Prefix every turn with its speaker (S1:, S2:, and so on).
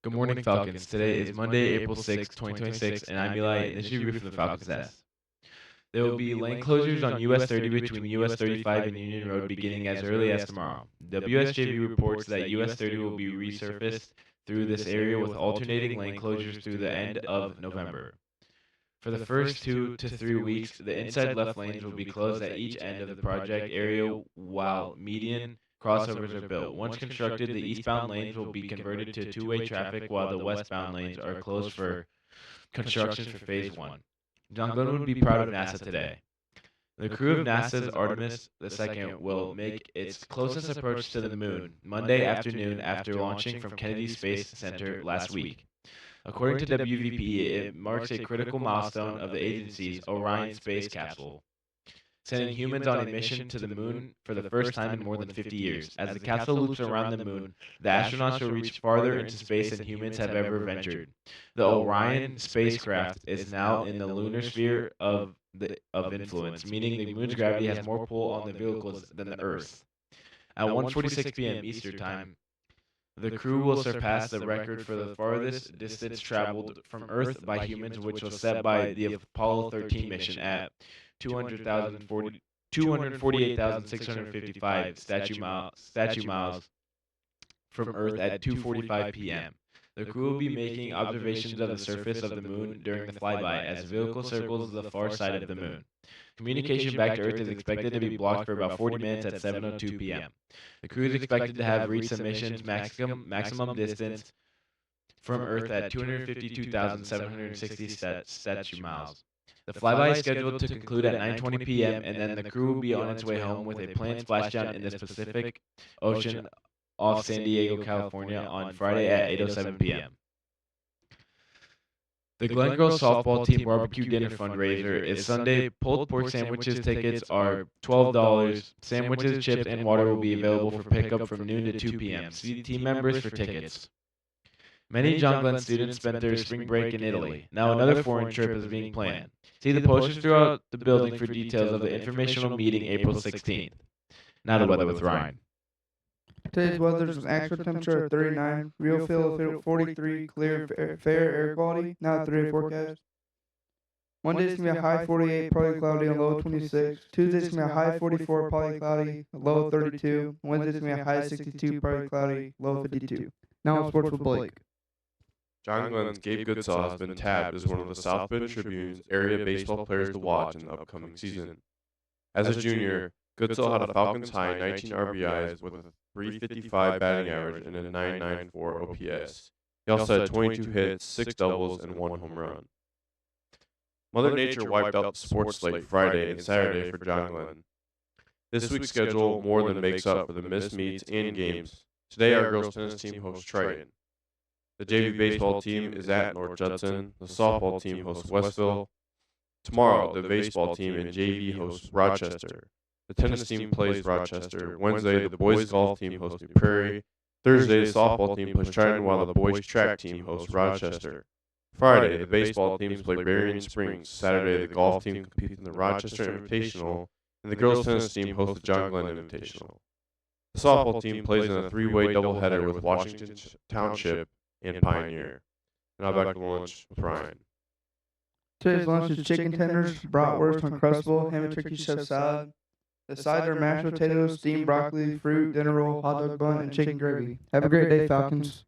S1: Good morning, Falcons. Today is Monday, April 6th, 2026, and I'm Eli, and this is your review from the Falcons Nest. There will be lane closures on US 30 between US 35 and Union Road beginning as early as tomorrow. WSJV reports that US 30 will be resurfaced through this area with alternating lane closures through the end of November. For the first 2 to 3 weeks, the inside left lanes will be closed at each end of the project area while median crossovers are built. Once constructed, the eastbound lanes will be converted to two-way traffic while the westbound lanes are closed for construction for Phase 1. John Glenn would be proud of NASA today. The crew of NASA's Artemis II will make its closest approach to the moon Monday afternoon after launching from Kennedy Space Center last week. According to WVP, it marks a critical milestone of the agency's Orion space capsule, sending humans on a mission to the moon for the first time in more than 50 years. As the capsule loops around the moon, the astronauts will reach farther into space than humans have ever ventured. The Orion spacecraft is now in the lunar sphere of influence, meaning the moon's gravity has more pull on the vehicles than the Earth. At 1:46 p.m. Eastern Time, the crew will surpass the record for the farthest distance traveled from Earth by humans, which was set by the Apollo 13 mission at 248,655 statue miles from Earth at 2:45 p.m. The crew will be making observations of the surface of the moon during the flyby as the vehicle circles the far side of the moon. Communication back to Earth is expected to be blocked for about 40 minutes at 7:02 p.m. The crew is expected to have reached the mission's maximum distance from Earth at 252,760 statue miles. The flyby is scheduled to conclude at 9:20 p.m. and then the crew will be on its way home with a planned splashdown in the Pacific Ocean off San Diego, California on Friday at 8:07 p.m. The Glen Girls softball team barbecue dinner fundraiser is Sunday. Pulled pork sandwiches tickets are $12. Sandwiches, chips, and water will be available for pickup from noon to 2 p.m. See team members for tickets. Many John Glenn students spent their spring break in Italy. Now another foreign trip is being planned. See the posters throughout the building for details of the informational meeting April 16th. Now the weather with Ryan.
S2: Today's weather is an actual temperature of 39, real feel 43, clear, fair air quality, now 3 forecast. Monday's going to be a high 48, partly cloudy, and low 26. Tuesday's going to be a high 44, partly cloudy, a low 32. Wednesday's going to be a high 62, partly cloudy, low 52. Now on sports with Blake.
S3: John Glenn's Gabe Goodsall has been tabbed as one of the South Bend Tribune's area baseball players to watch in the upcoming season. As a junior, Goodsall had a Falcons high 19 RBIs with a 355 batting average and a 994 OPS. He also had 22 hits, 6 doubles, and 1 home run. Mother Nature wiped out the sports slate Friday and Saturday for John Glenn. This week's schedule more than makes up for the missed meets and games. Today, our girls tennis team hosts Triton. The JV baseball team is at North Judson. The softball team hosts Westville. Tomorrow, the baseball team in JV hosts Rochester. The tennis team plays Rochester. Wednesday, the boys golf team hosts New Prairie. Thursday, the softball team plays Triton, while the boys track team hosts Rochester. Friday, the baseball teams play Berrien Springs. Saturday, the golf team competes in the Rochester Invitational, and the girls tennis team hosts the John Glenn Invitational. The softball team plays in a 3-way doubleheader with Washington Township and Pioneer. Now back to lunch with Ryan.
S2: Today's lunch is chicken tenders, bratwurst on Crustable, ham and turkey chef salad. The sides are mashed potatoes, steamed broccoli, fruit, dinner roll, hot dog bun, and chicken gravy. Have a great day, Falcons.